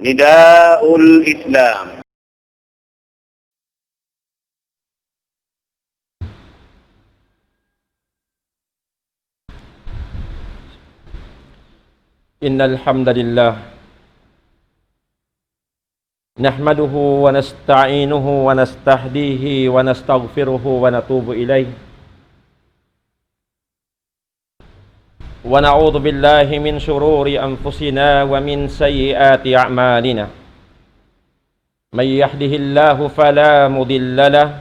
Nidaul Islam. Innal hamdalillah nahmaduhu wa nasta'inuhu wa nastahdihi wa nastaghfiruhu wa natubu ilaih wa na'udzu billahi min shururi anfusina wa min sayyiati a'malina may yahdihillahu fala mudilla lahu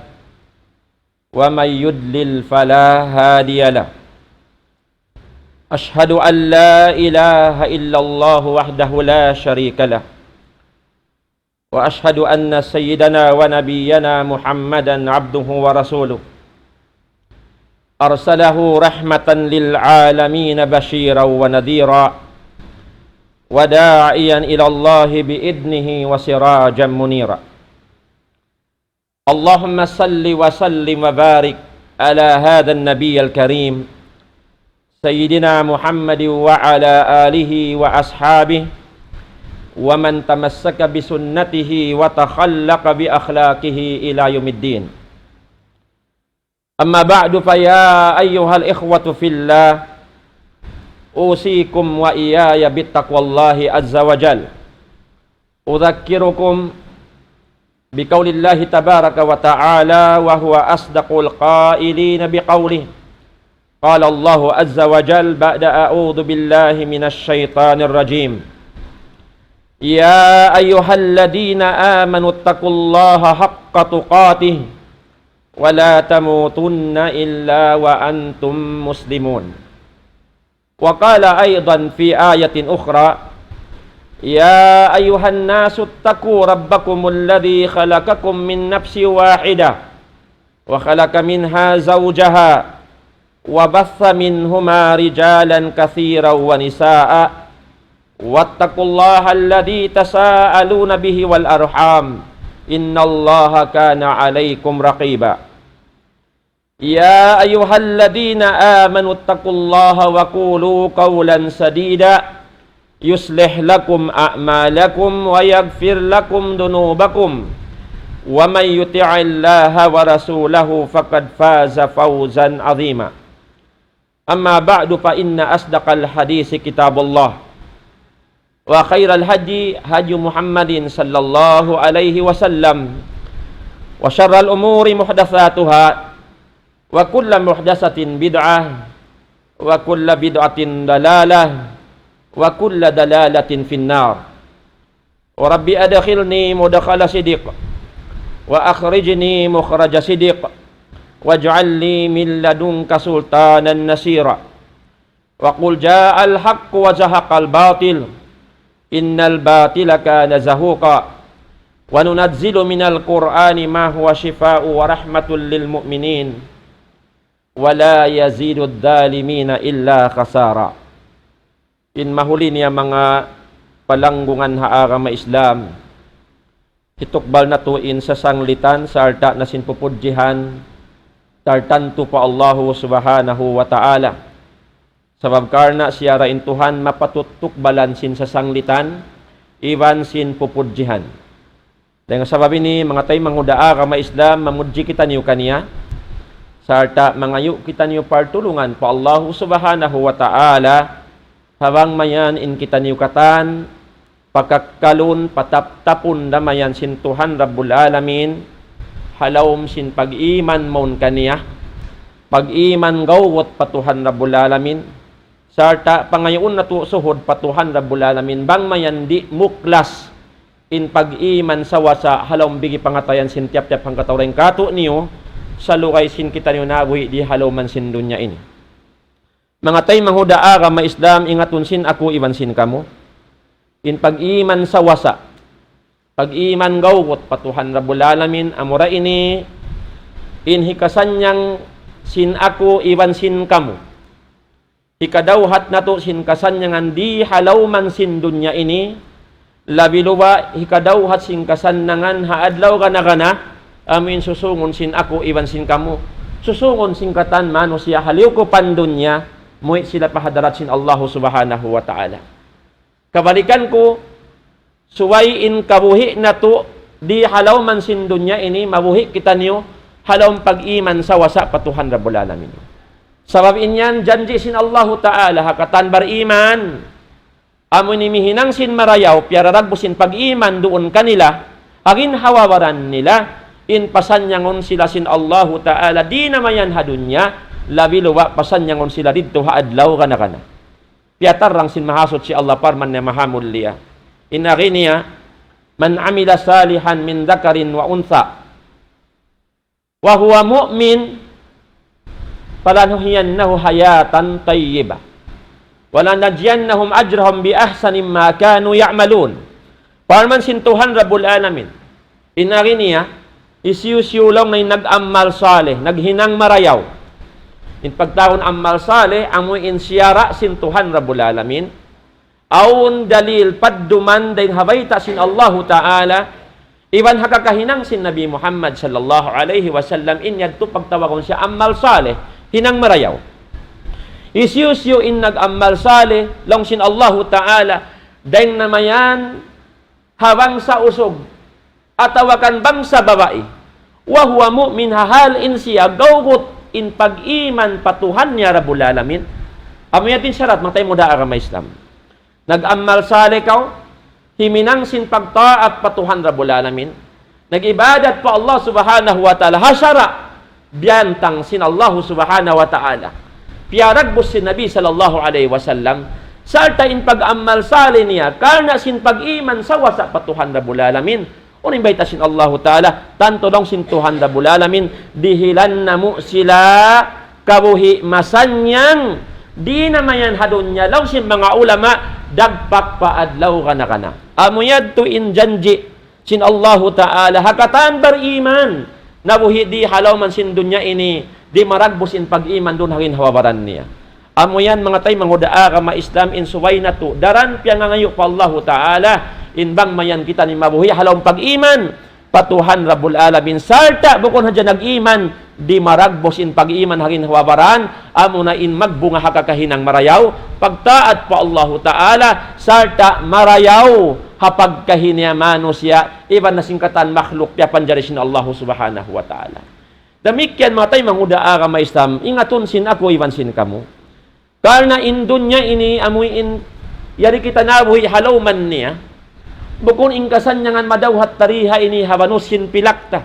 wa may yudlil fala hadiya lahu أشهد أن لا إله إلا الله وحده لا شريك له وأشهد أن سيدنا ونبينا محمدا عبده ورسوله أرسله رحمة للعالمين بشيرا ونذيرا وداعيا إلى الله بإذنه وسراجا منيرا اللهم صل وسلم وبارك على هذا النبي الكريم سيدنا محمد وعلى آله وأصحابه ومن تمسك بسنته وتخلق بأخلاقه إلى يوم الدين أما بعد فيا أيها الإخوة في الله أوصيكم وإياي بتقوى الله عز وجل أذكركم بقول الله تبارك وتعالى وهو أصدق القائلين بقوله قال الله عز وجل بعد أعوذ بالله من الشيطان الرجيم يا أيها الذين آمنوا اتقوا الله حق تقاته ولا تموتن إلا وأنتم مسلمون وقال أيضا في آية أخرى يا أيها الناس اتقوا ربكم الذي خلقكم من نفس واحدة وخلق منها زوجها وبث منهما رجالا كثيرا ونساء واتقوا الله الذي تساءلون به والأرحام إن الله كان عليكم رقيبا يا أيها الذين آمنوا اتقوا الله وقولوا قولا سديدا يصلح لكم أعمالكم ويغفر لكم ذنوبكم ومن يطع الله ورسوله فقد فاز فوزا عظيما أما بعد فإن أصدق الحديث كتاب الله وخير الهدي هدي محمد صلى الله عليه وسلم وشر الأمور محدثاتها وكل محدثة بدعة وكل بدعة ضلالة وكل ضلالة في النار وربي أدخلني مدخل صدق وأخرجني مخرج صدق واجعل لي من لدنك سلطانا نصيرا وقل جاء الحق وزهق الباطل إن الباطل كان زهوقا وننزل من القرآن ما هو شفاء ورحمة للمؤمنين ولا يزيد الظالمين إلا خسارا إن mahulin ya mga palanggungan ha agama Islam itukbal na tuin sa sanglitan sa arta na sinpupudjihan tartanto pa Allahu subhanahu wa ta'ala sabab karna siya rain Tuhan mapatutukbalan sin sa sanglitan iwan sin pupudjihan dahil sabab ini mga tay mangudaa kama Islam mamudji kita niyo kaniya sa arta mangayo kita niyo partulungan pa Allahu subhanahu wa ta'ala habang mayan in kita niyo katan pagkakalun pataptapun damayan sin Tuhan Rabbul Alamin halawm sin pag-iman maun kaniya pag-iman gawot patuhan Rabbul Alamin sarta pangayoon na suhod patuhan Rabbul Alamin bang mayandi muklas in pag-iman sa wasa halawm bigi pangatayan sin tiap-tiap hang katawreng kato niyo sa lukay sin kita niyo nabuhi di halawman sin dunya ini mga tay manghudaa ka ma Islam ingatun sin ako iwan sin kamo in pag-iman sa wasa pag-iman gawot patuhan Rabbul Alamin amura ini in hikasanyang sin ako iwan sin kamu hikadawhat nato sin kasanyangan di halawman sin dunya ini labi luwa hikadawhat sin kasanyangan haadlaw kana amin susungon sin ako iwan sin kamu susungon sin katan manusia haliw ko pandunya muit sila pahadarat sin Allah subhanahu wa ta'ala kabalikan ko suway in kabuhi na to, di halaw man sin dunya ini, mabuhi kita niyo, halaw pag-iman sa wasa patuhan Rabbul Alamin. Sabab inyan, janji sin Allahu Ta'ala, hakatan bariman, amo ni mihinang sin marayaw, piararag sin pag-iman doon kanila, agin hawawaran nila, in pasanyangon sila sin Allahu Ta'ala, di namayan hadunya, labi luwa pasanyangon sila dito haadlaw kana. Piatar lang sin mahasot si Allah parman na mahamul liya. Inari niya, man amila salihan min dhakarin wa untha, wa huwa mu'min, falanuhiyannahu hayatan tayyibah. Wala najyannahum ajrahum bi ahsanim ma kanu ya'malun. Parman sin Tuhan Rabbul Alamin. Inari niya, isiyusyulong na nag-ammal saleh, naghinang marayaw. In pagtaon ammal saleh, amoy insyara sin Tuhan Rabbul Alamin. Aun dalil padduman dahin habayta sin Allahu Ta'ala, iban hakakahinang sin Nabi Muhammad sallallahu alaihi wasallam, inyad to pagtawakon siya ammal saleh, hinang marayaw. Isyusyo in nag-ammal saleh, long sin Allahu Ta'ala, dahin namayan, hawang sa usog, atawakan bang sa babae, wa huwa mu'min hahal in siya, gawgot in pag-iman patuhan niya Rabbul Alamin. Amayatin syarat, matay mo da arama Islam. Nag-ammal saleh kaw, himinang sin pagtaat patuhan Rabbul Alamin. Nag-ibadat pa Allah subhanahu wa ta'ala, hasyara, biyantang sin Allah subhanahu wa ta'ala. Piyaragbos sin Nabi sallallahu alaihi wasallam, sarta in pag-ammal saleh niya, karna sin pag-iman sa wasa patuhan Rabbul Alamin. Unin baita sin Allah Ta'ala, tanto dong sin Tuhan Rabbul Alamin, dihilan na mo sila kabuhi masanyang, di namayan hadunya, lang sin mga ulama, dagpak paadlaw kana. Amuyad to in janji, sin Allah Ta'ala, hakatan bariman, nabuhi di halaw man sin dunya ini, di maragbos in pag-iman dun hangin hawabaran niya. Amuyan mga tay, mangudaa ka ma-Islam in suway na to, daran piya nga ngayon pa Allah Ta'ala, inbang mayan kita ni mabuhi halawang pag-iman patuhan Rabbul Alamin. Sarta bukon hadya nag-iman, di maragbos in pag-iman hangin hawabaran, amo na in magbunga hakakahinang marayaw, pagtaat pa Allah Ta'ala, sarta marayaw hapag kahiniyamano siya, iban na singkatan makhluk piya panjari sin Allah subhanahu wa ta'ala. Damikyan mga tay mangudaa ka ma-Islam, ingaton sin ako, iban sin kamo. Karna in dunya ini, amoy in yari kita nabuhi halaw man niya, bukon ingkasan nyangan madawhat tariha ini habanos sin pilakta,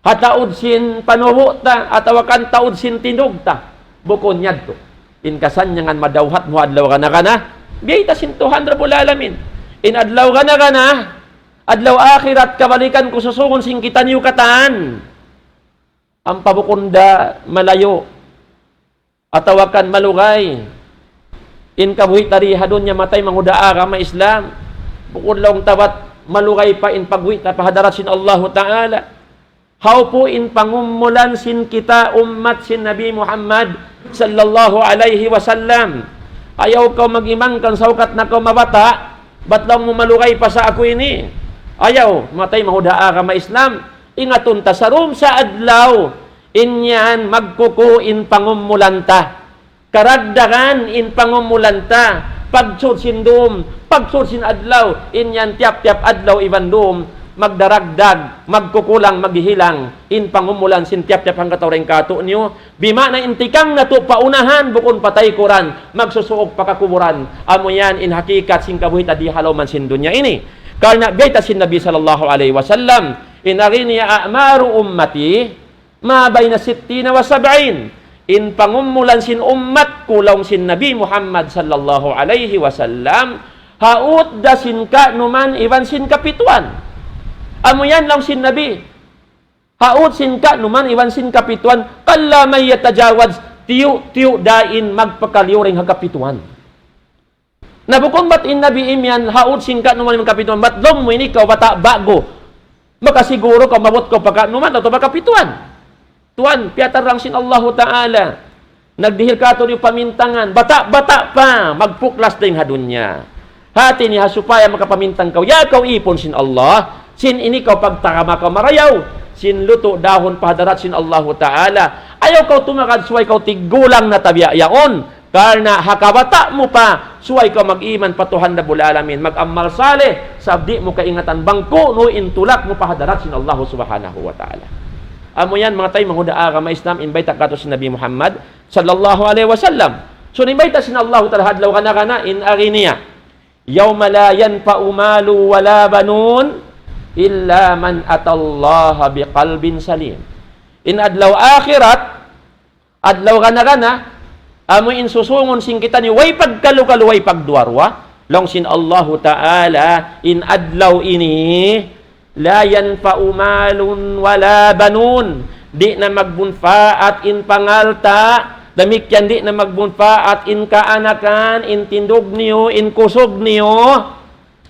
hataud sin panuho ta, atawakan taud sin tinug ta, bukon yadto ingkasan nyangan madawhat mo adlaw kana, biyay ta sin Tuhan Rabbul Alamin. In adlaw kana, adlaw akhirat kabalikan ko susungon sin kita niyo kataan, ang pabukunda malayo, atawakan malugay, in kabuhi tariha doon niya matay mangudaa ka ma-Islam, bukod lang tabat malugay pa in pagwi na pahadarat sin Allah Ta'ala. How po in pangumulan sin kita ummat sin Nabi Muhammad sallallahu alaihi wasallam. Ayaw ka mag-imang kang saukat na ka mabata, ba't lang mo malugay pa sa ako ini? Ayaw, matay mahudaa ka ma-Islam. Ingaton ta sa room sa adlaw, inyan magkukuin pangumulanta. Karagdagan in pangumulanta. Pagsud sin dum, pagsud sin adlaw, inyan tiap-tiap adlaw iban dum, magdaragdag, magkukulang, maghihilang, in pangumulan sin tiap-tiap hang katawreng kato niyo, bima na intikang nato paunahan, bukon patay kuran, magsusuok pakakuburan, amo yan in hakikat sin kabuhit adi halaw man sin dunya ini. Karena beta sin Nabi sallallahu alaihi wasallam, inarini a'maru ummati, ma bayna 60 wa 70. In pangumulan sin ummat kulong sin Nabi Muhammad sallallahu alaihi wasallam, haut da sin ka numan iban sin kapituan. Amo yan lang sin Nabi. Haut sin ka numan iban sin kapituan, kalla may yatajawaz tiyo dain magpakaliuring hagapituan. Nabukon bat in Nabi imyan haut sin ka numan iban kapituan, bat dong mo ini ka bata bago. Makasiguro ka mabot ko pagka numan ato kapituan. Tuan, piatar lang sin Allah Ta'ala. Nagdihil ka ito yung pamintangan. Bata-bata pa, magpuklas din hadunya. Hati niya supaya makapamintang kau. Ya kau ipon sin Allah. Sin ini kau pagtakama kau marayaw. Sin luto dahon pahadarat sin Allah Ta'ala. Ayaw kau tumakad suway kau tigulang na tabiyayaon. Karena hakabata mo pa, suway ka mag-iman patuhan Rabbul Alamin. Mag-amal saleh, sabdi mo kaingatan bangko, no intulak mo pahadarat sin Allah subhanahu wa ta'ala. Amo yan, mga tayo, mahudaa ka Islam, invite ka si Nabi Muhammad sallallahu alaihi wasallam. So, invite sin Allah ta'ala, hadlaw ka na, in ariniya. Yawma la yanfa'u malu wala banun, illa man atallaha biqalbin salim. In adlaw akhirat, adlaw ka na, amo insusungon sing kita ni way pagkalukalu way pagduarwa long sin Allah Ta'ala in adlaw ini la yanfa'u malun wala banun, di na magbunfaat in pangalta, damikyan di na magbunfaat in kaanakan, in tindog niyo, in kusog niyo,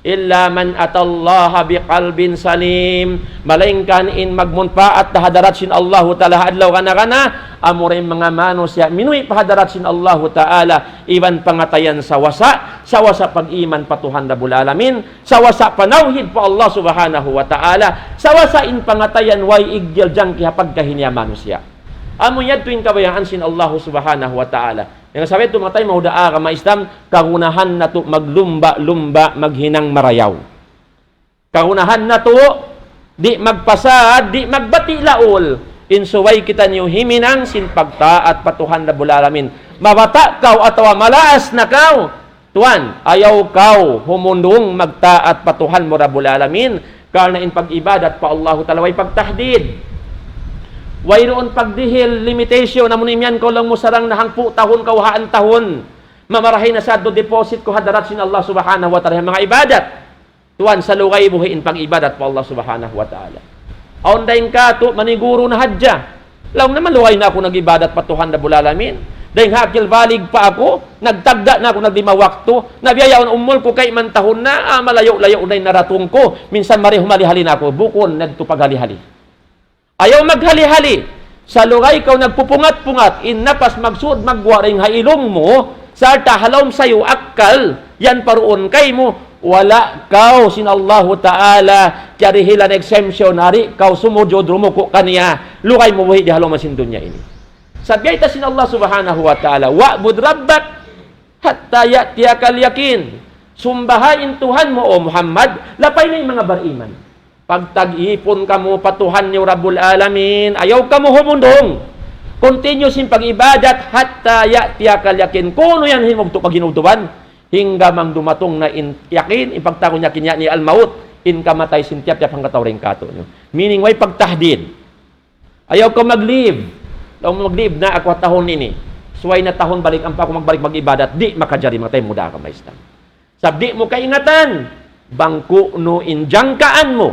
illa man atallaha biqalbin salim, malaingkan in magmunfaat hadarat sin Allah Ta'ala adlaw kana amuray mga manos ya minuy pahadarat sin Allah Ta'ala iban pangatayan sa wasa pag-iman patuhan Rabbul Alamin, sa wasa panawhid po Allah subhanahu wa ta'ala, sa wasa in pangatayan way igyal jang kihapag kahinya manos ya amo yad tuwing kabayaan sin Allah subhanahu wa ta'ala. Yang sabi ito mga tayo, mahudaa ka Islam, kagunahan na to maglumba-lumba, maghinang marayaw. Kagunahan na to, di magpasad, di magbati laol, insuway kita niyo himinang sin pagtaat patuhan Rabbul Alamin. Mabata kaw atawa malaas na kaw, tuan, ayaw kaw humundong magtaat patuhan mo Rabbul Alamin, karena in pag-ibadat pa Allah Ta'ala way pagtahdid. Wayroon pagdihil, limitation, namunim yan ko lang mo sarang nahangpu tahon kawahaan tahon. Mamarahin na sa do deposit ko hadarat sin Allah subhanahu wa ta'ala mga ibadat. Tuan, sa lugay buhiin pag-ibadat pa Allah subhanahu wa ta'ala. Aundain ka to, maniguro na hadya. Lang naman luway na ako nag-ibadat patuhan Rabbul Alamin. Dahil hakil valig pa ako, nagtagda na ako nagdima wakto, nabiyayaon umol ko kay man tahon na, malayo-layo na yung naratong ko. Minsan marihumali-hali na ako, bukon nagtupaghali-hali. Ayaw maghali-hali. Sa lugay ikaw nagpupungat-pungat, inapas magsud magwaring hailong mo, sa tahalom sayo akal, yan paruon kay mo, wala kaw sin Allah Ta'ala, karihilan exemption, hari, kaw sumudyo drumuko kaniya, lugay mo buhi di halom masin dunya ini. Sabihay ta sin Allah Subhanahu wa Ta'ala, wa'bud rabbak, hatta ya'tiyakal yakin. Sumbahain Tuhan mo, o Muhammad, lapay na yung mga bariman. Pag tag-ipon ka mo patuhan niyo Rabbul Alamin, ayaw ka mo humundong. Continue sin pag-ibadat hatta ya'tiyakal yakin. Kuno yan himugto pag ginuduban, hingga mang dumatong na yakin, ipagtako niya kinya ni al-maut, in kamatay sin tiyap hanggang katawring kato nyo. Meaning, way pagtahdid. Ayaw ka mag-leave. Ayaw mag-leave na ako tahon ini. Suway na tahon balik ang pa ako magbalik mag-ibadat, di makajari matay muda ka maistam. Sabdi mo kaingatan, bangko no injangkaan mo.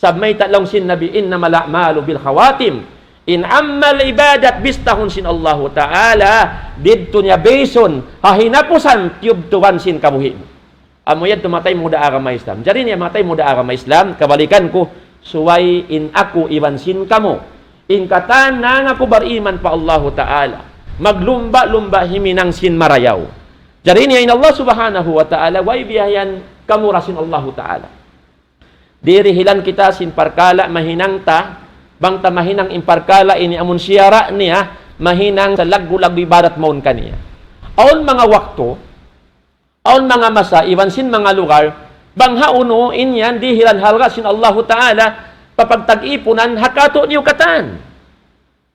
Sabmay talong sin Nabi, inna mala'malu bil khawatim. In ammal ibadat bistahun sin Allah Ta'ala, didto niya beson, hahinapusan, tiyubtuwan sin kabuhi. Amoyad tumatay muda agama Islam. Jadi niya matay muda agama Islam, kabalikan ko, suway in ako iwan sin kamo. In katan na nga ko bariman pa Allah Ta'ala. Maglumba-lumba himinang sin marayaw. Jadi niya in Allah Subhanahu wa Ta'ala, way biyayan kamurasin Allah Ta'ala. Dirihilan kita sin parkala mahinang ta, bang ta mahinang imparkala ini amun siyara niya, mahinang sa lagu-lagu ibadat maun kaniya. Aon mga wakto, aon mga masa, iwan sin mga lugar, bang hauno inyan, dihilan halga sin Allah Ta'ala, papagtag-ipunan, hakato niyo katan.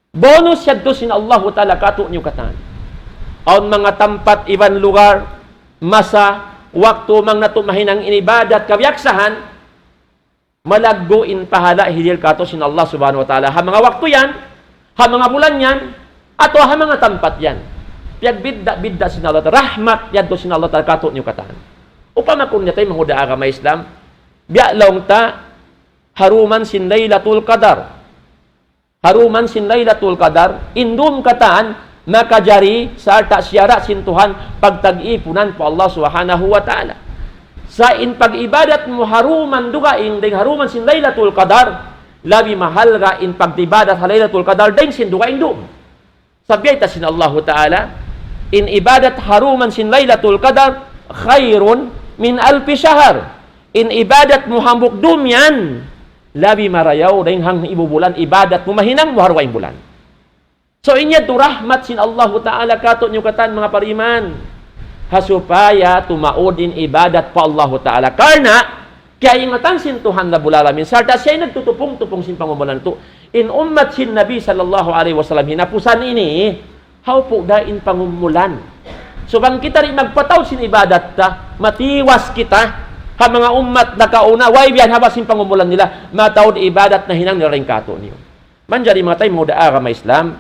Bonus yadto sin Allah Ta'ala, kato niyo katan. Aon mga tampat, iwan lugar, masa, wakto mang natumahinang inibadat, kabyaksahan, malaggo in pahala hidil kato sin Allah Subhanahu wa Ta'ala. Ha mga wakto yan, ha mga bulan yan, ato ha mga tampat yan. Piyag bidda sin Allah Ta'ala. Rahmat yan do sin Allah Ta'ala kato niyo katan. Upama kun niya tayo mahuda agama Islam, biya laong ta, haruman sin Laylatul Qadar. Haruman sin Laylatul Qadar, indum katan, makajari sa ta siyara sin Tuhan, pagtag-ipunan po Allah Subhanahu wa Ta'ala. Sa in pag-ibadat mo haruman dugaing ding haruman sin Laylatul Qadar, labi mahal ga in pag-ibadat sa Laylatul Qadar ding sin dugaing dum. Sabihay ta sin Allah Ta'ala, in ibadat haruman sin Laylatul Qadar khairun min alfi shahr. In ibadat mo hambuk dum yan, labi marayaw ding hang ibubulan ibadat mo mahinang mo harwaing bulan. So inya tu rahmat sin Allah Ta'ala kato nyo katan mga pariman. Hasupaya tumaudin ibadat pa Allah Ta'ala. Karena, kaya ingatan sin Tuhan Rabbul Alamin. Sarta siya nagtutupong-tupong sin pangumulan to. In ummat sin Nabi sallallahu alaihi wasallam, hinapusan ini, how po dain pangumulan. So bang kita rin magpataw sin ibadat ta, matiwas kita, ha mga ummat na kauna, why biyan habasin pangumulan nila, matawad ibadat na hinang nilaring kato niyo. Manjari mga tayo mga daara ma Islam,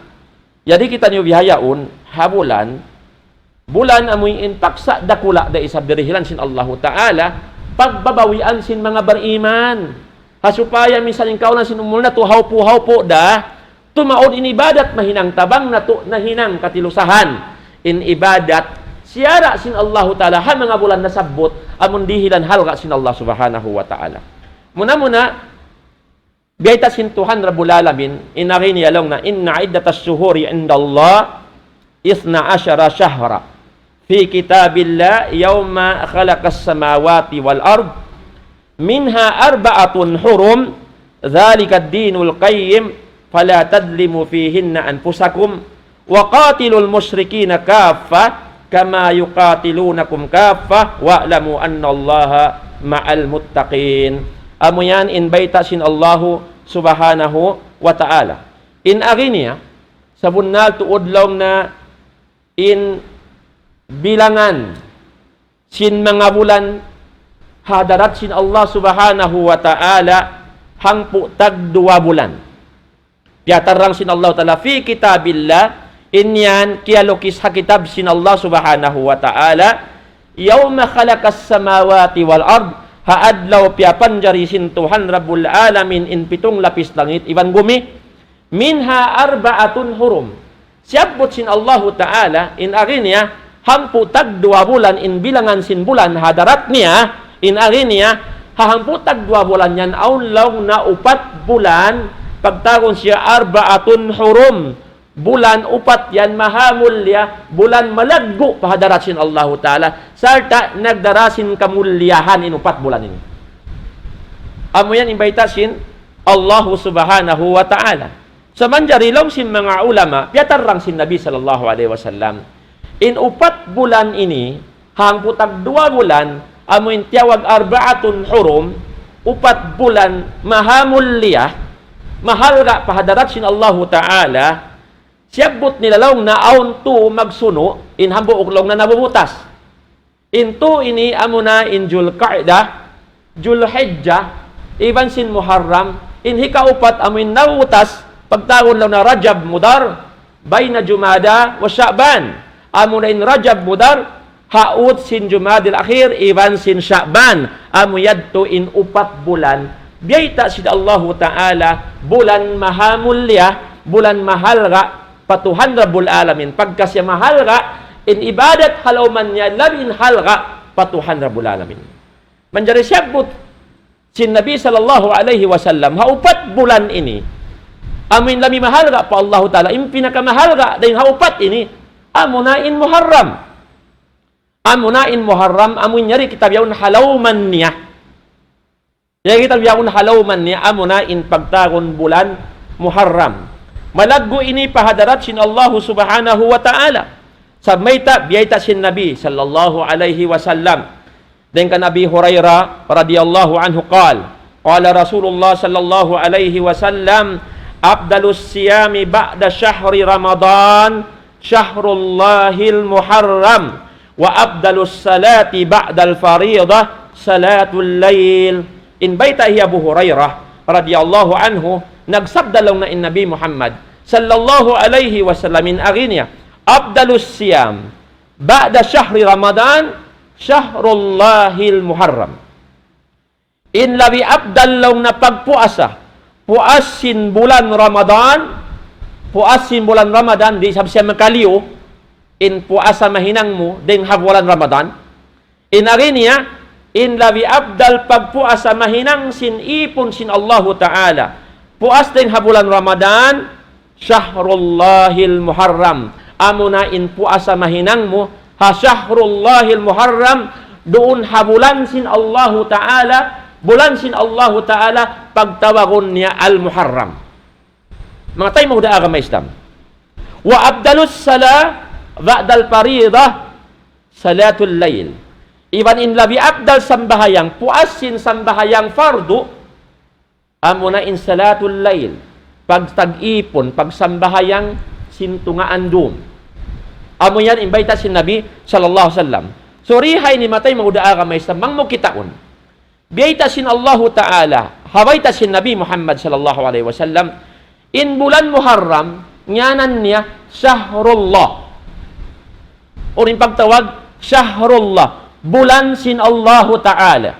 jadi kita niyo bihayaun, habulan, bulan amoy intaksa dakula da isab dirihilan sin Allah Ta'ala, pagbabawian sin mga beriman. Hasupaya minsan yung kaunan sin umul na to, haupo da, tumaod in ibadat mahinang tabang na to, nahinang katilusahan. In ibadat, siyara sin Allah Ta'ala, ha mga bulan na sabot, amon dihilan halga sin Allah Subhanahu wa Ta'ala. Muna, biyayta sin Tuhan Rabbul Alamin, inarini along na, inna iddatas syuhuri indallah, 12 syahra, fi kitabillah, yawma khalaqas samawati wal ard, minha arba'atun hurum, dhalika ad-dinul qayyim, fala tadlimu fihinna anfusakum, wa qatilul musyrikina kaffa, kama yuqatilunakum kaffa, wa'lamu anna Allaha ma'al muttaqin. Amo yan, in baita sin Allahu Subhanahu wa Ta'ala. In aginiya, sa bunal tuudlong na in bilangan sin mga bulan hadarat sin Allah Subhanahu wa Ta'ala hangpu tag 2 bulan. Piatarang sin Allah Ta'ala fi kitabillah, inyan kialukis ha kitab sin Allah Subhanahu wa Ta'ala, yawma khalaqas samawati wal ard, haadlaw piapanjari sin Tuhan Rabbul Alamin in 7 lapis langit iban bumi, minha arba'atun hurum, siyabot sin Allah Ta'ala in aginiya hampu tag 2 bulan in bilangan sin bulan hadarat niya in aginiya hahampu tag 2 bulan yan aulaw na 4 bulan pagtagon siya arba'atun hurum, bulan 4 yan mahamulya, bulan malaggo pahadarat sin Allah Ta'ala, sarta nagdarasin kamulyahan in 4 bulan ini. Amo yan imbayta sin Allah Subhanahu wa Ta'ala. Sa manjarilong sin mga ulama, piatarang sin Nabi sallallahu alaihi wasallam, in 4 bulan ini, hangputag 2 bulan, amo yung tiyawag arba'atun hurum, 4 bulan mahamulya, mahal ga pahadarat sin Allah Ta'ala, siyabot nilalong na aun to magsuno, in hambo uklong na nabubutas. In to ini amo na in Julqa'dah, Julhijjah, iban sin Muharram, in hikaupat amo in nabubutas, pagtagon lang na Rajab Mudar, bayna Jumada wa Sha'ban. Amo na in Rajab Mudar, haut sin Jumadil Akhir, iban sin Sha'ban. Amo yadto in 4 bulan. Biyayta sin Allah Ta'ala, bulan mahamulya, bulan mahal ga, patuhan Rabbul Alamin. Pagkasya mahal ga, in ibadat halawman niya, labin hal ga, patuhan Rabbul Alamin. Manjari siyabot, sin Nabi sallallahu alaihi wasallam, haupat bulan ini, amin lami mahal ga pa Allah Ta'ala, in pinakamahal ga, dahil haupat ini, amo na in Muharram. Amo na in Muharram, amo nyari kitab yaun halawman niya. Yung kitab yaun halawman niya, amo na in pagtagon bulan Muharram. Malaggo ini pahadarat sin Allah Subhanahu wa Ta'ala. Sa mayta, biyayta sin Nabi sallallahu alaihi wasallam. Den ka Nabi Hurairah radhiyallahu anhu qala Rasulullah sallallahu alaihi wasallam, afdalus siyami ba'da syahri Ramadan syahrullahil muharram, wa afdalus salati ba'dal faridah salatul lail. In baita hiya Abu Hurairah radhiyallahu anhu, nagsabda lang na in Nabi Muhammad sallallahu alaihi wasallam in aginya, afdalus siyam ba'da syahri Ramadan syahrullahil muharram. In labi abdal lang na pagpuasa, puasin bulan Ramadan, puasin bulan Ramadan, di sabi siya makaliw, in puasa mahinang mo, din habulan Ramadan. In arinya, in labi abdal pagpuasa mahinang sin ipon sin Allahu Ta'ala, puas din habulan Ramadan, syahrullahil muharram. Amo na in puasa mahinang mo, ha syahrullahil muharram, doon habulan sin Allahu Ta'ala, bulan sin Allahu Ta'ala, pagtawagon niya al-muharram. Mga tayo mahuda agama Islam. Wa abdalus salah ba'dal faridah salatul lail. Iban in labi abdal sambahayang puasin sambahayang fardu amuna in salatul lail. Pag tag-ipon, pag sambahayang sintungaan dum. Amo yan imbayta si Nabi sallallahu alaihi wasallam. So rihay ni matay maudaa ka may samang mo kitaon. Biyayta sin Allah Ta'ala, hawayta sin Nabi Muhammad sallallahu alaihi wasallam, in bulan Muharram, nyanan niya, Syahrullah. O rin pagtawag, Syahrullah, bulan sin Allah Ta'ala.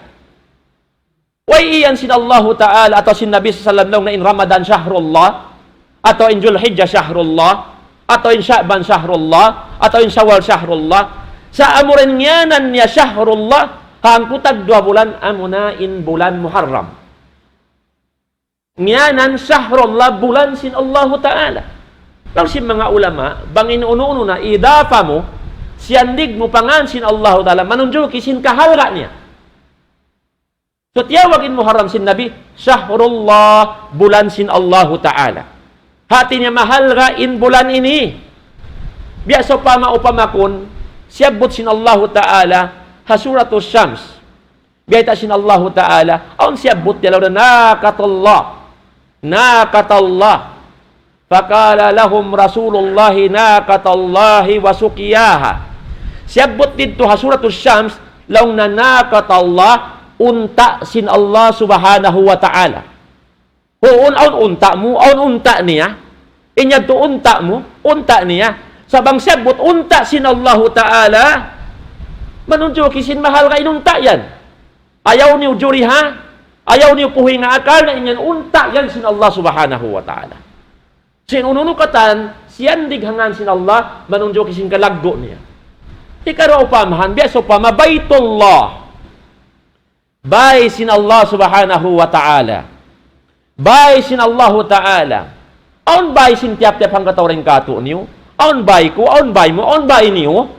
Way iyan sin Allah Ta'ala, atau sin Nabi sallallahu alaihi wasallam na in Ramadan Syahrullah, atau in Julhijjah Syahrullah, atau in Sya'ban Syahrullah, atau in Syawal Syahrullah. Sa amurin nyanan niya Syahrullah, hangkutag 2 bulan amuna in bulan Muharram. Nyanan Syahrullah bulan sin Allah Ta'ala. Kalau si mga ulama, bangin uno-uno na idafa mo, siyandig mo pangan sin Allah Ta'ala, manunjuki sin kahalga niya. So tiyawagin Muharram sin Nabi, Syahrullah bulan sin Allah Ta'ala. Hati niya mahalga in bulan ini. Biasa upama-upamakun, siyabot sin Allah Ta'ala, hasuratus syams. Biyata sin Allah Ta'ala, aun siyabot niya na nakatallah. Fakala lahum Rasulullahi nakatallahi wasukiyaha. Siyabot dito hasuratus syams, laung na nakatallah, unta sin Allah Subhanahu wa Ta'ala. Huun unta mo, unta niya. Inyag to unta mo, unta niya. Sabang siyabot, unta sin Allah Ta'ala, manunjuki sin mahal ka inunta yan. Ayaw niyo juriha, ayaw niyo puhi nga akal na inyan unta yan sin Allah Subhanahu wa Ta'ala. Sinununukatan, siyandig hangan sin Allah, manunjuki sin kalaggo niya. Ikaraw pamahan, biyaso pa, mabaytullah. Bay sin Allah Subhanahu wa Ta'ala. Bay sin Allah Ta'ala. Aun bay sin tiap-tiap hang katawring kato niyo. Aun bay ko, aun bay mo, aun bay niyo.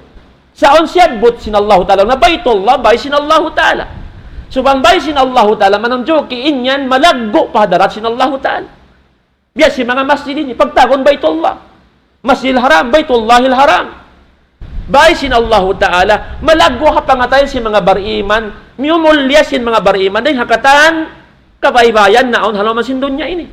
Saan siyabot sin Allah Ta'ala na baytullah, bay sin Allah Ta'ala. Subang bay sin Allah Ta'ala, manamjoki inyan, malaggo pahadarat sin Allah Ta'ala. Biya si mga masjid ini, pagtagon baytullah. Masjidil Haram, baytullahil haram. Bay sin Allah Ta'ala, malaggo ha pangatayin si mga bariman, miyumulya sin mga bariman, dahil hakatan, kabaybayan na on halaman sin dunya ini.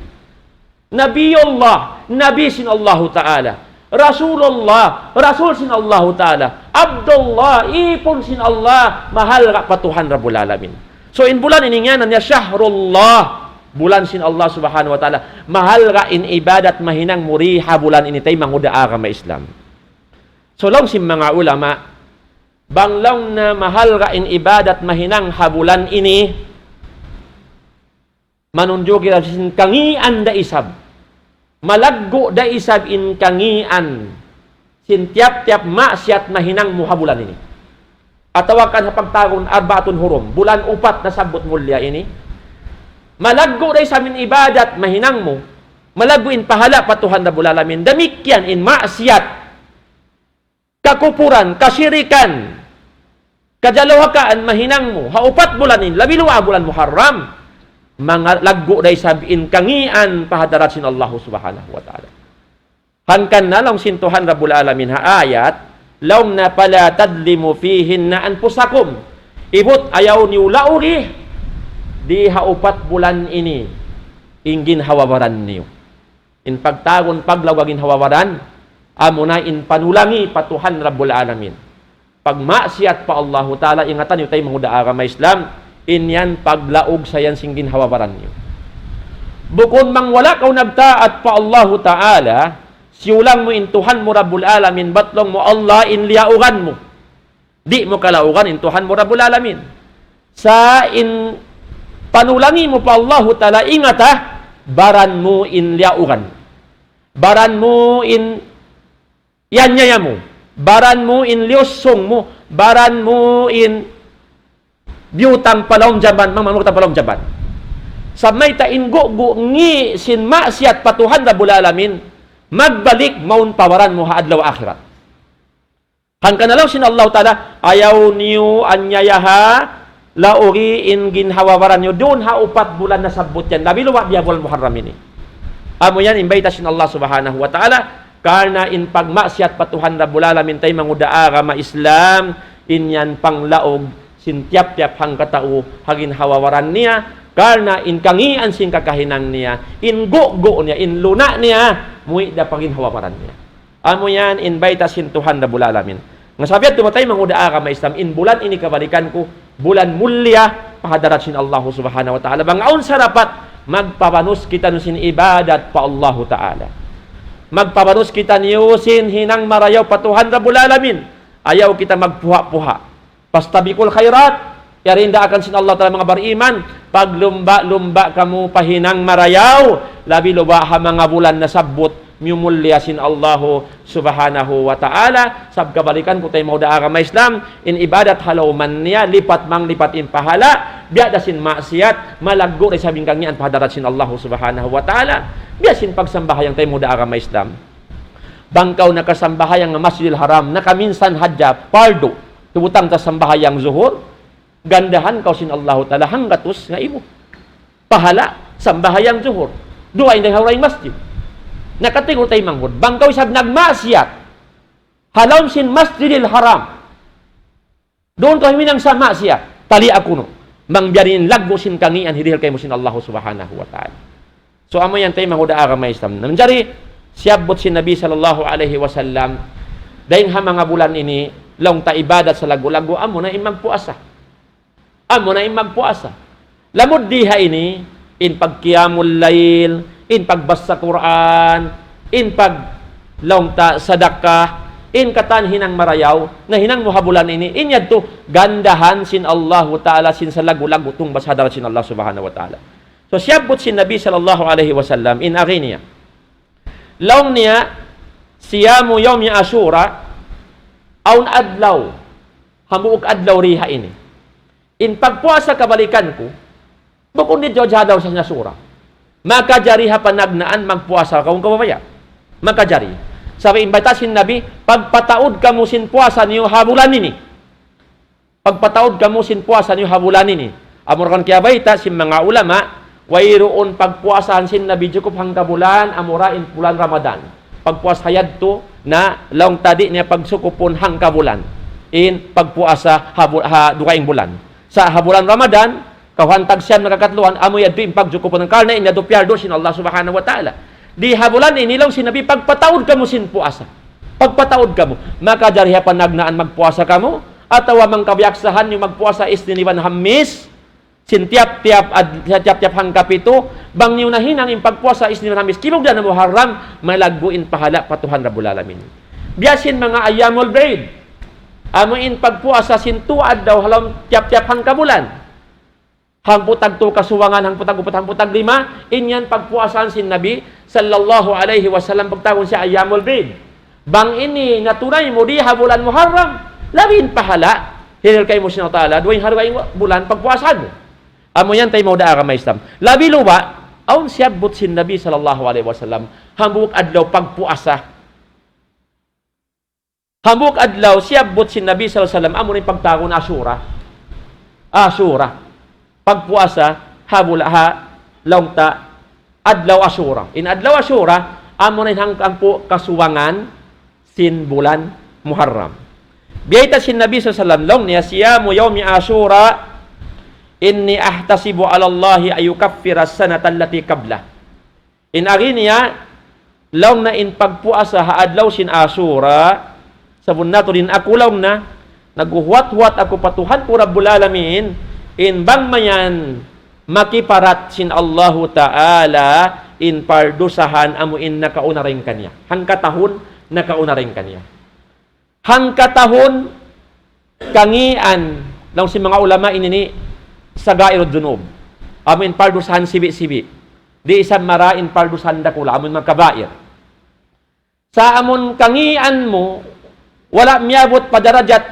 Nabiyullah, Nabi sin Allah Ta'ala. Rasulullah, Rasul sin Allah Ta'ala. Abdullah, ipon sin Allah, mahal ka patuhan Rabbul Alamin. So in bulan ini nga niya Syahrullah, bulan sin Allah Subhanahu wa Ta'ala. Mahal ka in ibadat mahinang muriha bulan ini tay mangudaa ka ma Islam. So long sin mga ulama, banglaw na mahal ka in ibadat mahinang habulan ini, manunjuki na sin kangian da isab. Malaggo da isab in kangian. Sin tiap-tiap masyat mahinang muhabulan ini. Atawakan sa pagtagon arbaatun hurum. Bulan 4 na sabot mulya ini. Malaggo da isab in ibadat mahinang mo. Malaggo in pahala patuhan na bulalamin. Damikyan in masyat. Kakupuran, kasirikan. Kajalawakaan mahinang mo. Haupat bulan in. Labiluwa bulan Muharram. Mga laggo day sabiin kangian pahadarat sin Allah Subhanahu wa Ta'ala. Hankan na lang sintuhan Rabbul Alamin ha ayat, law na pala tadlimu fihin na anpusakum. Ibut ayaw ni ulauri, di haupat bulan ini, ingin hawawaran niyo. In pagtagon paglawagin hawawaran, amuna in panulangi patuhan Rabbul Alamin. Pag maksiat pa Allah Ta'ala, ingatan niyo tayo mangudaa ka ma Islam, inyan paglaog sa yan singgin hawabaran niyo. Bukod mang wala kau nagtaat pa Allah Ta'ala, siulang mo intuhan mo Rabbul Alamin, batlong mo Allah inliaugan mo. Di mo kalaugan, intuhan mo Rabbul Alamin. Sa in panulangi mo pa Allah Ta'ala, ingat ha, baran mo inliaugan. Baran mo in yanyaya mo. Baran mo in liusong mo. Baran mo in biutang palawang jaban, mamamutang palawang jaban. Sa may tainggo ngi sin maksiat patuhan Rabbul Alamin, magbalik maun pawaran mo haadlaw akhirat. Hangkan na lang sin Allah Ta'ala, ayaw niyo anyayaha, lauri in ginhawawaran niyo, doon ha 4 bulan na sabot yan. Labi luwa biya bulan Muharram ini. Amo yan, imbayta sin Allah Subhanahu wa Ta'ala, karna in pagmasyat patuhan Rabbul Alamin tay mangudaa ma Islam inyan panglaog sintiap-tiap hang katao hagin hawawaran niya karna in kangian sin kakahinang niya in go niya in luna niya muwi da pagin hawawaran niya amo yan invite sin Tuhan Rabbul Alamin nga sabiat tumatay mangudaa ka ma Islam in bulan ini kabalikan ko bulan mulya pahadarat sin Allah subhanahu wa ta'ala bangaon sarapat magpabanus kita nusin ibadat pa Allah ta'ala magpabanus kita niyusin hinang marayaw patuhan Rabbul Alamin ayaw kita magpuha-puha pastabikul khairat yarinda akan sin Allah ta'ala mga bariman paglumba-lumba kamu pahinang marayaw labi luba ha mga bulan na sabot miyumulya sin Allah subhanahu wa ta'ala sab kabalikan ko tayo maudaa ka ma Islam in ibadat halawman niya lipat mang lipat in pahala biya sin maksiat malaggo rin sabing kang niyan pahadarat sin Allah subhanahu wa ta'ala biya sin pagsambahayang tayo maudaa ka ma Islam bangkaw nakasambahayang nga Masjidil Haram nakaminsan hadya pardo tubutang ta sambahayang zuhur gandahan kaw sin Allah ta'ala hanggatus nga imo pahala sambahayang zuhur duay na hawray masjid nakatingol tayo manghod bangkaw isab nagmasyat halawm sin Masjidil Haram doon ko himinang sa masyat tali ako no mangbiyarin lagbo sin kangian hirihil kay mo sin Allah subhanahu wa ta'ala so amo yan tayo manghod aga may Islam namjari siyabot sin Nabi sallallahu alaihi wasallam dahil ha mga bulan ini long ta ibadat sa lago-lago amo na imagpuasa lamod diha ini in pagqiyamul layl in pagbasa Quran, in paglongta sadakah, in katan hinang marayaw, na hinang muhabulan ini, in yadto gandahan sin Allah ta'ala sin sa lagu-lagu tung basadar sin Allah subhanahu wa ta'ala. So siyabot sin Nabi sallallahu alaihi wasallam in ari niya. Laong niya, siyamu yawm ya Ashura, aun adlaw, hamuok adlaw riha ini. In pagpuasa kabalikan ko, bukod ni Jodjadaw sa Nasura. Makajari ha panagnaan magpuasa kung kababaya. Makajari. Sabi imbitasin Nabi, pagpataod ka mo sin puasa niyo habulan nini. Pagpataod ka mo sin puasa niyo habulan nini. Amor kan kaya baita sin mga ulama, wayroon pagpuasahan sin Nabi Jacob hang kabulan, amora in bulan Ramadan. Pagpuas hayad to na laong tadi niya pagsukupon hang kabulan. In pagpuasa dukaing bulan. Sa habulan Ramadan, kahantag siyam nakakatluhan, amo yadto yung pagjukupon ng karne, inyado piyardo sin Allah subhanahu wa ta'ala. Di habulan, inilaw sinabi, pagpataod ka mo sin puasa. Pagpataod ka mo. Makajariha panagnaan magpuasa ka mo, at awamang kabiyaksahan yung magpuasa is niniwan hamis, sin tiap-tiap hang kapito, bang niyo nahinang yung pagpuasa is niniwan hamis, kilog na mo haram, malagbuin pahala patuhan Rabbul Alamin. Biyasin mga ayamul braid, amuin pagpuasa sin tuad daw, halam tiap-tiap hang kabulan. Hang putag to kasuwangan, hang putag upat, hang putag lima, inyan pagpuasan sin Nabi sallallahu alaihi wasallam pagtawon siya ayamul bid. Bang ini naturay mo di habulan Muharram, labin pahala, hilal kay mo siya ta'ala, duwing harway bulan pagpuasan mo. Amo yan tayo mo daa ka may Islam. Labi luwa, aun siyabot sin Nabi sallallahu alaihi wasallam, hambuk adlaw pagpuasa. Hambuk adlaw siyabot sin Nabi sallallahu alaihi wasallam, amo rin pagtagon Ashura. Pagpuasa, longta, adlaw Ashura. In adlaw Ashura, amo rin hanggang po kasuwangan sin bulan Muharram. Biyayta sin Nabi sallallahu long niya, siyamu yawmi Ashura, inni ahtasibu ala Allahi ayukaffira sanata allati qabla. In agi niya, long na in pagpuasa haadlaw sin Ashura, sabun nato din ako long na, naguhuat-huat ako patuhan po Rabbul Alamin, in bang mayan makiparat sin Allahu Ta'ala in pardusahan amo in nakauna rin kanya. Hangkatahon nakauna rin kanya. Hangkatahon kangian lang si mga ulama inini sa gairod dunub. Amo in pardusahan sibi-sibi. Di isang mara in pardusahan dakula. Amo in magkabair. Sa amon kangian mo wala miyabot padarajat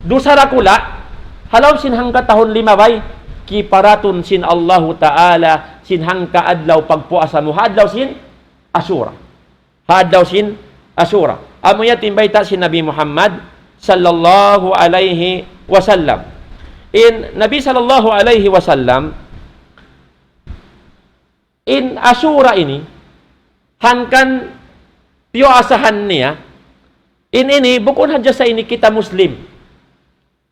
dusarakula halaw sin hangka tahon limabay, kiparatun sin Allahu Ta'ala, sin hangka adlaw pagpuasa mo, hadlaw sin Ashura. Hadlaw sin Ashura. Amo ya timbayta sin Nabi Muhammad sallallahu alaihi wasallam. In Nabi sallallahu alaihi wasallam, in Ashura ini, hangkan piyo asahan niya, ini bukod hadya sa ini kita Muslim.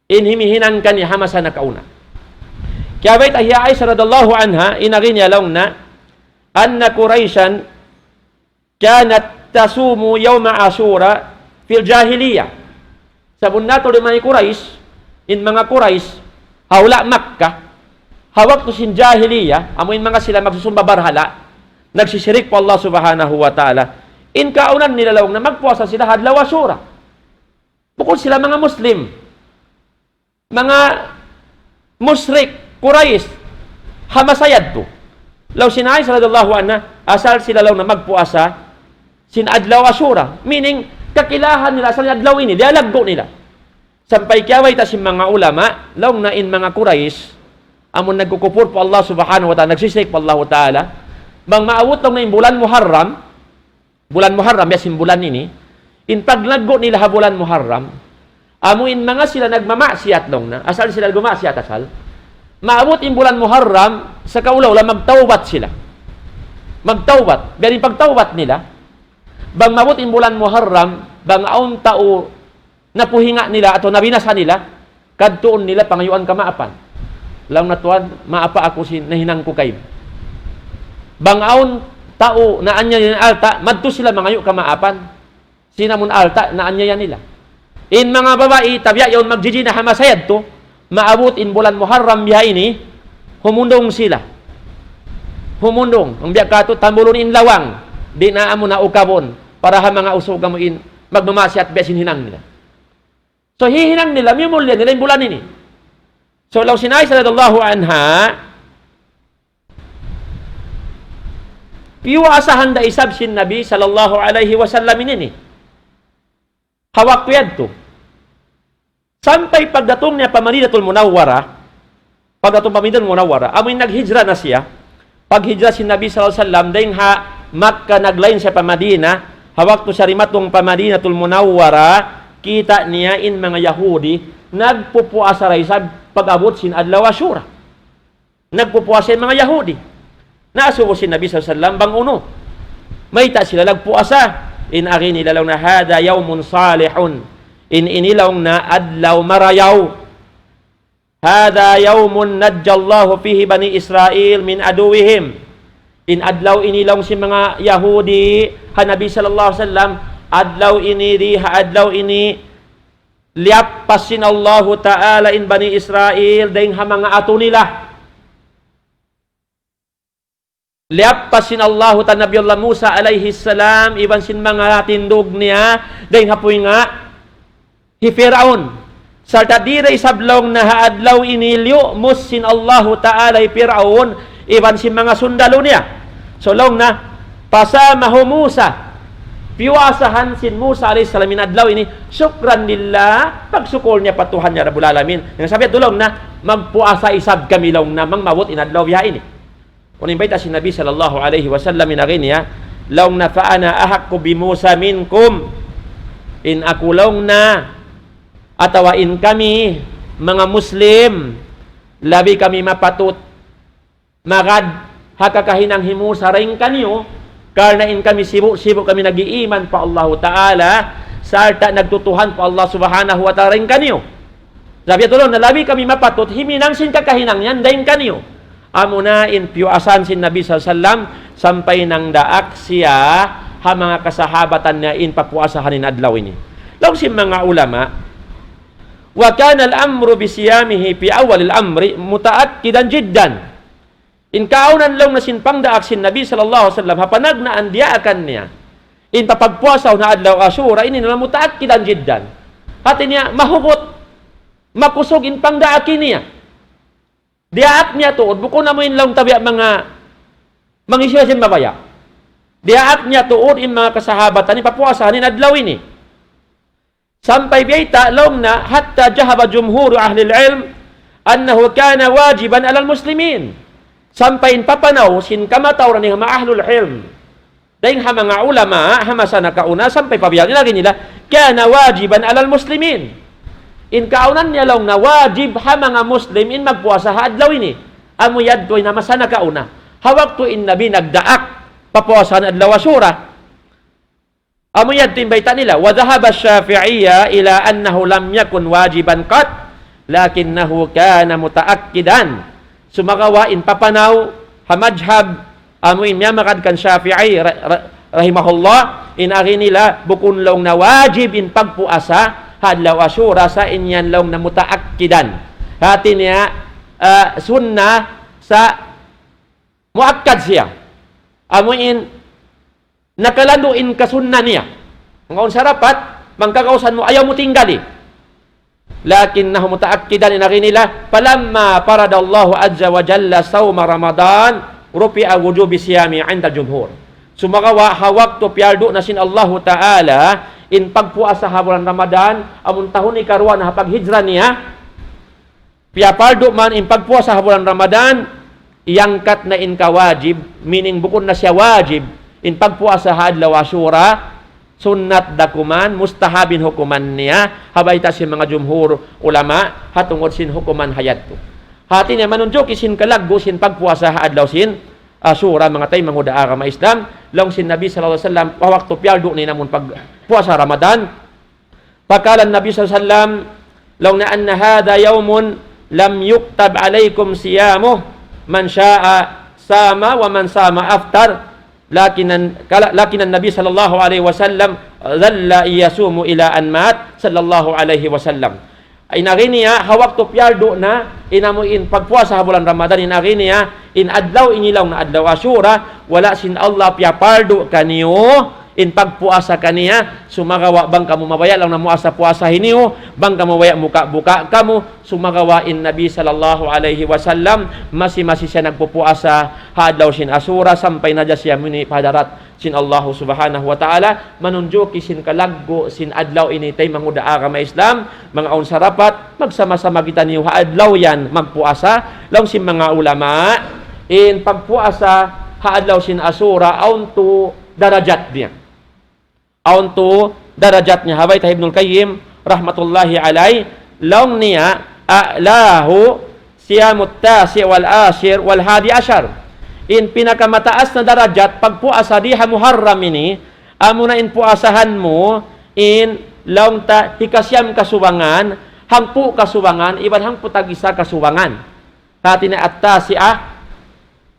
Himihinan ka niya hamasa na kauna. Kaya bait Hiya Aisha radallahu anha, inagin niya lang na, anna Quraishan kanat tasumu yawma Ashura fil jahiliyah. Sabun nato di mga Quraish, in mga Quraish, hawla Makkah, hawak to sin jahiliyah, amuin mga sila magsusumba barhala, nagsisirik po Allah subhanahu wa ta'ala. In kaunan nila lang na magpuasa sila hadlaw Ashura. Bukod sila mga Muslim, mga musyrik, Quraish, hamasayad to. Law sinay radhiyallahu anha, asal sila law na magpuasa sin adlaw Ashura, meaning kakilahan nila sa adlaw ini, dialagdo nila. Sampay kiyaway ta si mga ulama, law na in mga Quraish, amon nagkukupur po Allah subhanahu wa ta'ala, nagsisik po Allah ta'ala, bang maawot lang na in bulan Muharram, yasin bulan ini, in paglaggo nila ha bulan Muharram, amuin mga sila nagmamaksiyat long na, asal sila gumaksiyat asal, maabot in bulan Muharram, sa kaulaw lang magtawbat sila. Magtawbat. Galing pagtawbat nila, bang maabot in bulan Muharram, bang aon tao napuhinga nila ato nabinasa nila, kadtuon nila pangayuan kamaapan. Lang natuan, maapa ako nahinang ko kayo. Bang aon tao na anya yan alta, madto sila mangayo kamaapan. Sinamon alta na anya yan nila. In mga babae, tabya yon magjiji na hamasayad to, maabot in bulan Muharram biya ini, humundong sila. Humundong. Ang biya kato, tambulon in lawang, di na amo na ukabon, para ha mga usuga mo in, magmamasyat biya sinhinang nila. So hihinang nila, mimulya nila in bulan ini. So law sinay radhiyallahu anha, piwaasahan da isab sin Nabi sallallahu alaihi wasallam ini. Hawak tuyad to. Sampay pagdatong niya pa Madinatul Munawwara, amoy naghijra na siya. Paghijra si Nabi sallallahu alaihi wasallam, dahil ha Makkah naglain siya pa Madina, hawak to siya rimatong pa Madinatul Munawwara, kita niya in mga Yahudi, nagpupuasa ray sa pag-abot sin adlaw Ashura. Nagpupuasa yung mga Yahudi. Naasubo si Nabi sallallahu alaihi wasallam, bang uno, may ta sila nagpuasa. In akin nilaw na hada yawmun salihun. In inilaw na adlaw marayaw. Hada yawmun najjallahu fihi bani Israel min aduwihim. In adlaw inilaw si mga Yahudi, Nabi sallallahu alaihi wasallam, adlaw ini adlaw ini liapasin Allah ta'ala in bani Israel dahil ha mga ato nila. Liapasin Allah ta Nabiyullah Musa alaihi salam, iban sin mga tindog niya, dahil hapoy nga, Firaun. Sarta diray sablong na haadlaw inilyo, musin Allah ta'ala Firaun, iban sin mga sundalo niya. So long na, pasamahu Musa, piwasahan sin Musa alaihi salam inadlaw ini, syukran lillah, pagsukol niya patuhan niya Rabbul Alamin. Yang sabi at tulong na, magpuasa isab kami long na, mangmawot inadlaw biya ini. Kung imbita si Nabi sallallahu alaihi wasallam inagin niya, law na faana ahakku bi Musa minkum, in ako law na atawain kami mga Muslim, labi kami mapatut magad hakakahinang himusa rin kanyo, karna in kami sibo kami nag-iiman pa Allah Ta'ala, sarta nagtutuhan pa Allah subhanahu wa ta'ala rin kanyo. Sabi tulong na labi kami mapatut, himinang sin kakahinang yan, dahin kanyo. Amuna in piwasan sin Nabi sallallahu sampay nang daak siya ha mga kasahabatan niya in papuasahan in adlaw ini. Law si mga ulama, wa kana al-amru bi siyamihi fi awal al-amri mutaakkidan jiddan. In kaunan lang na sin pangdaak sin Nabi sallallahu alaihi wasallam hapanag na andiakan niya in papagpuasaw na adlaw Ashura ini na mutaakkidan jiddan. Hati niya mahugot makusog in pangdaakin niya. Diaat niya tuod, buko na mo in lang tabi mga isyasin mabaya. Diaat niya tuod in mga kasahabatan, ipapuasahan in adlaw ini. Sampay biyayta, long na, hatta jahaba jumhur ahli al-ilm, annahu kana wajiban alal muslimin. Sampay in papanaw, sin kamatawran ni mga ahlul ilm. Dahil mga ulama, hamasa na kauna, sampay pabiyag nila, kana wajiban alal muslimin. In kaunan niya lang na wajib ha mga Muslim in magpuasa ha adlaw ini. Amo yadtoy na masana kauna. Hawak to in Nabi nagdaak papuasa na adlaw Ashura. Amo yan timbayta nila. Wa dhahaba Syafi'iyya ila annahu lam yakun wajiban qat lakinnahu kana mutaakkidan. Sumagawain papanaw hamajhab amuin miyamakad kan Syafi'i rahimahullah inari nila bukun long na wajib in pagpuasa hadlaw Asyura sa inyan long na mutaakkidan. Hati niya sunnah sa muakkad siya. Amuin nakalanuin kasunna niya. Ngayon sa rapat, mangkakausan mo, ayaw mo tinggali. Lakinnahu mutaakkidan inari nila, palamma paradallahu azza wa jalla sawma Ramadan, rupi'a wujubi siyami 'inda jumhur. Sumagawa hawak to piardo na sin Allahu Ta'ala, in pagpuasa ha bulan Ramadan, amun tahun ni karuan na paghijra niya, piapardo man in pagpuasa ha bulan Ramadan, iangkat na in kawajib, meaning bukod na siya wajib, in pagpuasa hadlaw Asyura, sunnat dakuman, mustahabin hukuman niya, habayta sin mga jumhur ulama, hatungod sin hukuman hayat to. Hati niya manunjok isin kalaggo sin pagpuasa hadlaw sin Asyura, mga tay manguda agama Islam, long sin Nabi sallallahu alaihi wasallam, waktu pialdo ni namun pagpuasa Ramadan, pakalan Nabi sallallahu alaihi wasallam, long na anna hada yawmun lam yuktab alaikum siyamuh, man syaa sama wa man sama aftar. Lakinan Nabi sallallahu alaihi wasallam dhalla yasumu ila an mat sallallahu alaihi wasallam. Inari niya hawak to piardo na inamuin pagpuasa sa bulan Ramadan, inari niya in adlaw inilaw na adlaw Asyura, wala sin Allah piapardo kaniyo in pagpuasa kaniya, sumagawa bang kamu mabaya lang na muasa puasa hiniyo, bang kamu mabaya buka kamu, sumagawa in Nabi sallallahu alaihi wasallam, masi siya nagpupuasa hadlaw sin Asyura, sampay na siya muni padarat sin Allah subhanahu wa ta'ala, manunjuki sin kalaggo sin adlaw initay manguda agama Islam, mga unsa rapat, magsama-sama kita niyo hadlaw yan, magpuasa, lang sin mga ulama, in pagpuasa hadlaw sin Asyura, aun to darajat niya. Aun to darajat niya. Habay ta Ibnul Qayyim rahmatullahi alay, long niya a'lahu siyamut tasi wal ashir wal hadi ashar. In pinakamataas na darajat pagpuasa diha Muharram ini, amo na in puasahan mo in long ta hikasyam kasuwangan, hangpu kasuwangan, iban hangpu tagisa kasuwangan. Tati na at-tasi'ah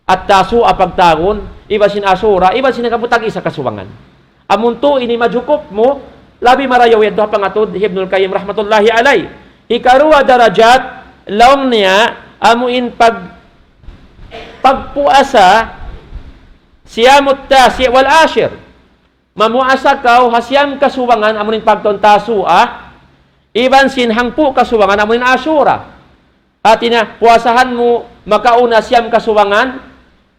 at-tasu pagtagon, iba sin Asyura, iba sin kaputag isa kasuwangan. Amunto ini majukop mo, labi marayaw yaddo pangatod Ibnul Qayyim rahmatullahi alay. Ikaruwa darajat laong niya amuin pagpuasa siyamut tasi wal ashir. Mamuasa kaw hasyam kasuwangan amunin pagton tasua, iban sin hangpu kasuwangan amunin Asyura. Atina puasahan mo makauna siyam kasuwangan,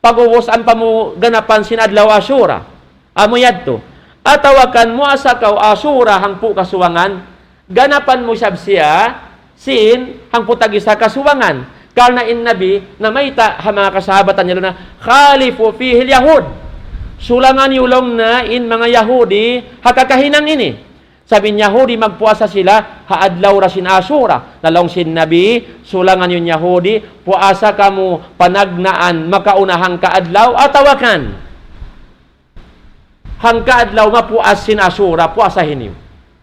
pag-uwasan pa mo ganapan sin adlaw Asyura. Amo yadto. Atawakan mo asa kaw Asyura hangpu kasuwangan, ganapan mo siya sin hangpu tagisa kasuwangan. Karna in Nabi na may mga kasahabatan niya na khalifu fihi yahud. Sulangan yulong na in mga Yahudi hakakahinang ini. Sabi niya Yahudi magpuasa sila haadlaw ra sin Asyura. Nalong sin Nabi sulangan yung Yahudi puasa kamu panagnaan makaunahang kaadlaw atawakan hangka adlaw mapuas sin Asyura, puasahin niyo.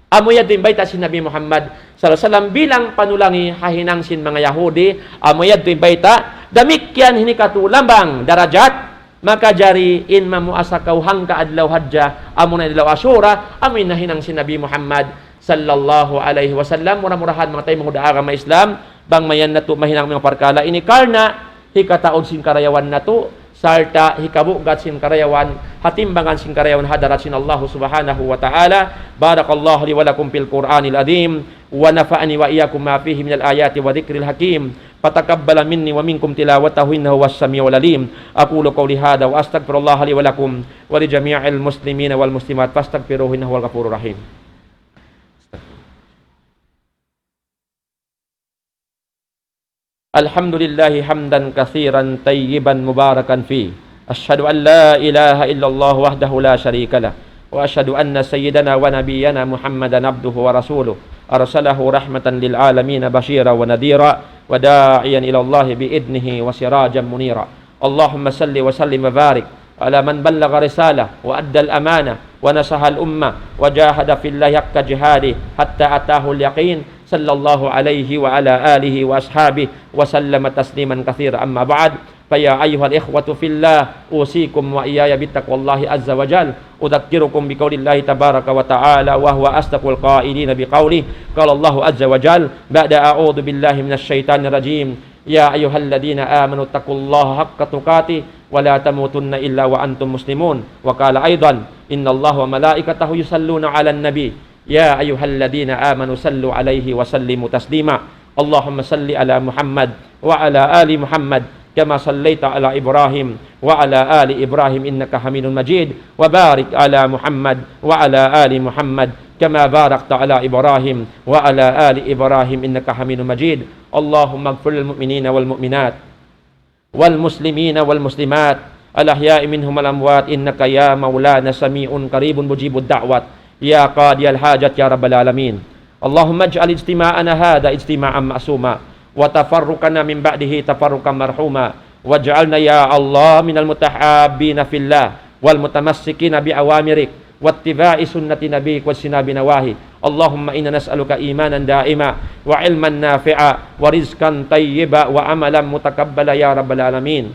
Amo yad din bayta sin Nabi Muhammad sallallahu alaihi wasallam bilang panulangi hahinang sin mga Yahudi, amo yad din bayta damikyan hinikatulambang darajat makajari in mamuasa kaw hangka adlaw hadja amo na adlaw Asyura, amo nahinang sin Nabi Muhammad sallallahu alaihi wasallam. Mura-murahan mga tayo mga agama Islam bang mayan na to mahinang mga parkala ini karna hikataod sin karayawan na to sarta hikabugat sin karayawan hatimbangan sin karayawan hadarat sin Allah subhanahu wa ta'ala. Barakallahu li wa lakum fil Qur'anil azim wa nafa'ani wa iyyakum ma fihi minal ayati wa dzikril hakim. Fataqabbala minni wa minkum tilawatahu innahu was-sami'ul alim. Aqulu qawli hadha wa astaghfirullaha li wa lakum wa li jami'il muslimina wal muslimat fastaghfiruhu innahu wal ghafurur rahim. Alhamdulillahi hamdan katsiran tayyiban mubarakan fi. Asyhadu an la ilaha illallah wahdahu la syarika lah. Wa asyhadu anna sayyidana wa nabiyyana Muhammadan abduhu wa rasuluh. Arsalahu rahmatan lil alamin basyira wa nadhira wa da'iyan ila Allah bi idnihi wa sirajan munira. Allahumma salli wa sallim wa barik ala man ballagha risalah wa adda al amanah ونصح الأمة وجاهد في الله حق جهاده حتى أتاه اليقين صلى الله عليه وعلى آله وأصحابه وسلم تسليما كثيرا. أما بعد فيا أيها الإخوة في الله أوصيكم وإياي بتقوى الله عز وجل أذكركم بقول الله تبارك وتعالى وهو أصدق القائلين بقوله قال الله عز وجل بعد أعوذ بالله من الشيطان الرجيم يا أيها الذين آمنوا اتقوا الله حق تقاته ولا تموتن إلا وأنتم مسلمون وقال أيضا إن الله وملائكته يصلون على النبي يا أيها الذين آمنوا صلوا عليه وسلموا تسليما اللهم صل على محمد وعلى آل محمد كما صليت على إبراهيم وعلى آل إبراهيم إنك حميد مجيد وبارك على محمد وعلى آل محمد كما باركت على إبراهيم وعلى آل إبراهيم إنك حميد مجيد اللهم اغفر للمؤمنين والمؤمنات والمسلمين والمسلمات الأحياء منهم الأموات إنك يا مولانا سميع قريب مجيب الدعوات يا قاضي الحاجة يا رب العالمين اللهم اجعل اجتماعنا هذا اجتماعا معصوما وتفرقنا من بعده تفرقا مرحوما واجعلنا يا الله من المتحابين في الله والمتمسكين بأوامرك واتباع سنة نبيك واجتناب نواهي اللهم إنا نسألك إيمانا دائما وعلما نافعا ورزقا طيبا وعملا متقبلا يا رب العالمين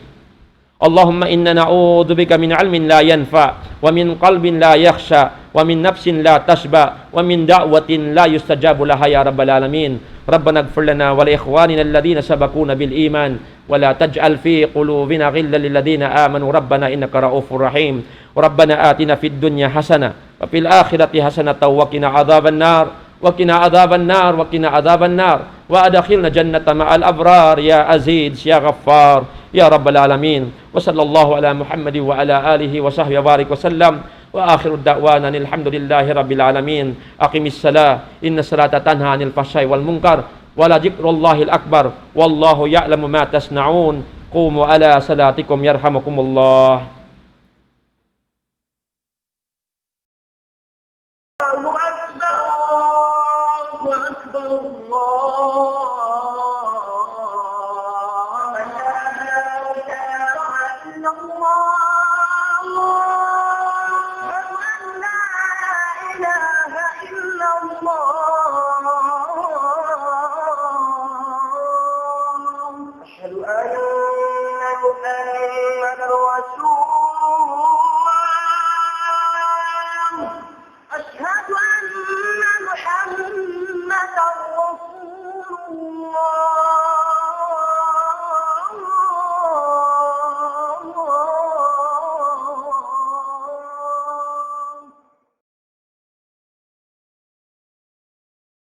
اللهم إنا نعوذ بك من علم لا ينفع ومن قلب لا يخشى ومن نفس لا تشبع ومن دعوة لا يستجاب لها يا رب العالمين ربنا اغفر لنا ولإخواننا الذين سبقونا بالإيمان ولا تجعل في قلوبنا غلا للذين آمنوا ربنا إنك رؤوف رحيم ربنا آتنا في الدنيا حسنة وفي الآخرة حسنة وقنا عذاب النار وقنا عذاب النار وقنا عذاب النار وأدخلنا جنة مع الأبرار يا عزيز يا غفار يا رب العالمين وصلى الله على محمد وعلى آله وصحبه وبارك وسلم وآخر الدعوانا الحمد لله رب العالمين أقم الصلاة إن الصلاة تنهى عن الفحشاء والمنكر ولذكر الله الأكبر والله يعلم ما تصنعون قوموا على صلاتكم يرحمكم الله